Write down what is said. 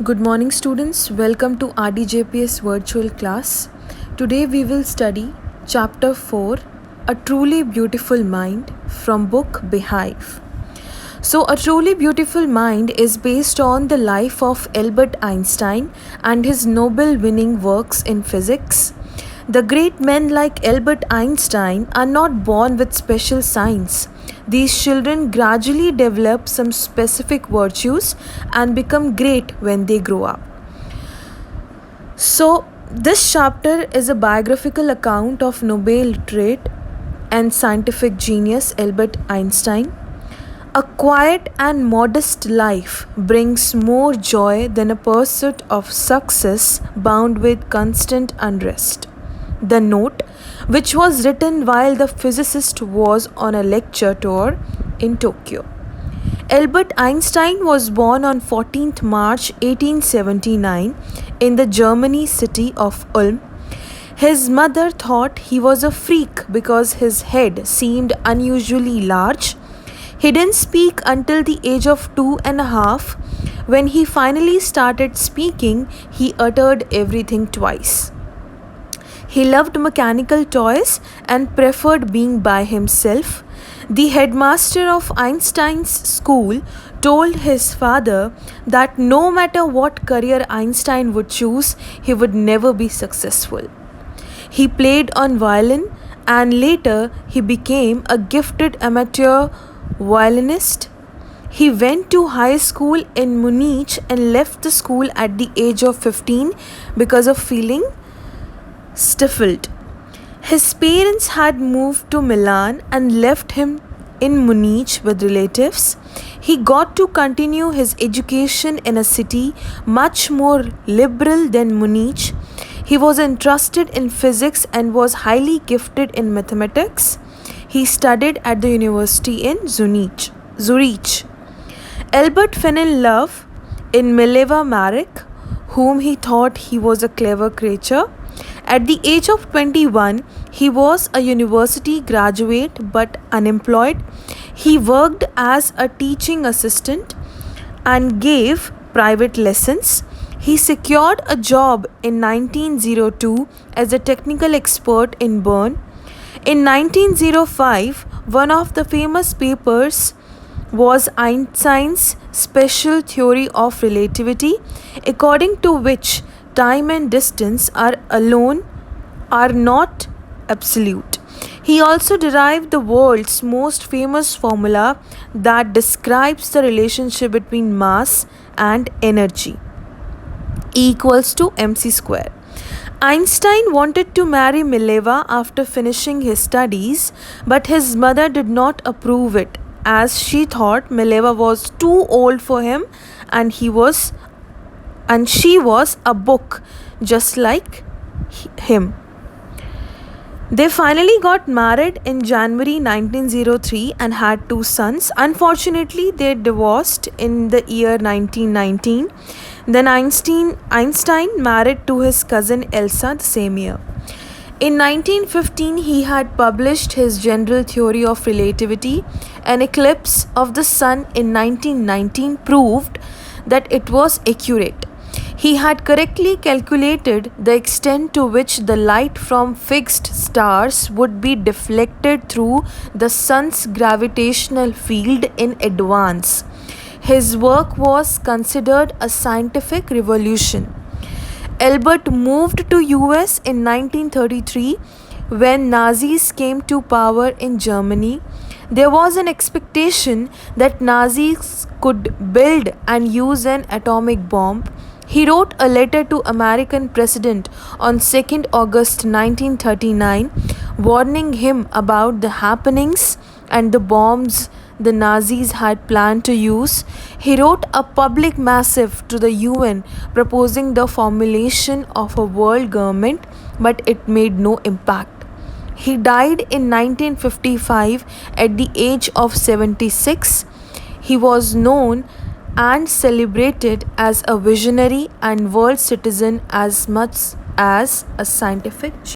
Good morning, students. Welcome to RDJPS virtual class. Today we will study chapter 4, A Truly Beautiful Mind, from book Beehive. So, A Truly Beautiful Mind is based on the life of Albert Einstein and his Nobel winning works in physics. The great men like Albert Einstein are not born with special signs. These children gradually develop some specific virtues and become great when they grow up. So, this chapter is a biographical account of Nobel laureate and scientific genius Albert Einstein. A quiet and modest life brings more joy than a pursuit of success bound with constant unrest. The note, which was written while the physicist was on a lecture tour in Tokyo. Albert Einstein was born on 14th March 1879 in the German city of Ulm. His mother thought he was a freak because his head seemed unusually large. He didn't speak until the age of 2.5. When he finally started speaking, he uttered everything twice. He loved mechanical toys and preferred being by himself. The headmaster of Einstein's school told his father that no matter what career Einstein would choose, he would never be successful. He played on violin and later he became a gifted amateur violinist. He went to high school in Munich and left the school at the age of 15 because of feeling stifled. His parents had moved to Milan and left him in Munich with relatives. He got to continue his education in a city much more liberal than Munich. He was interested in physics and was highly gifted in mathematics. He studied at the university in Zurich. Albert fell in love in Mileva Marek, whom he thought he was a clever creature. At the age of 21, he was a university graduate but unemployed. He worked as a teaching assistant and gave private lessons. He secured a job in 1902 as a technical expert in Bern. In 1905, one of the famous papers was Einstein's special theory of relativity, according to which time and distance are not absolute. He also derived the world's most famous formula that describes the relationship between mass and energy, E equals to mc square. Einstein wanted to marry Mileva after finishing his studies, but his mother did not approve it, as she thought Mileva was too old for him and she was a book just like him. They finally got married in January 1903 and had 2 sons. Unfortunately, they divorced in the year 1919. Then Einstein married to his cousin Elsa the same year. In 1915, he had published his general theory of relativity. An eclipse of the sun in 1919 proved that it was accurate. He had correctly calculated the extent to which the light from fixed stars would be deflected through the sun's gravitational field in advance. His work was considered a scientific revolution. Albert moved to US in 1933 when Nazis came to power in Germany. There was an expectation that Nazis could build and use an atomic bomb. He wrote a letter to American President on 2nd August 1939 warning him about the happenings and the bombs the Nazis had planned to use. He wrote a public missive to the UN proposing the formulation of a world government, but it made no impact. He died in 1955 at the age of 76. He was known and celebrated as a visionary and world citizen as much as a scientific genius.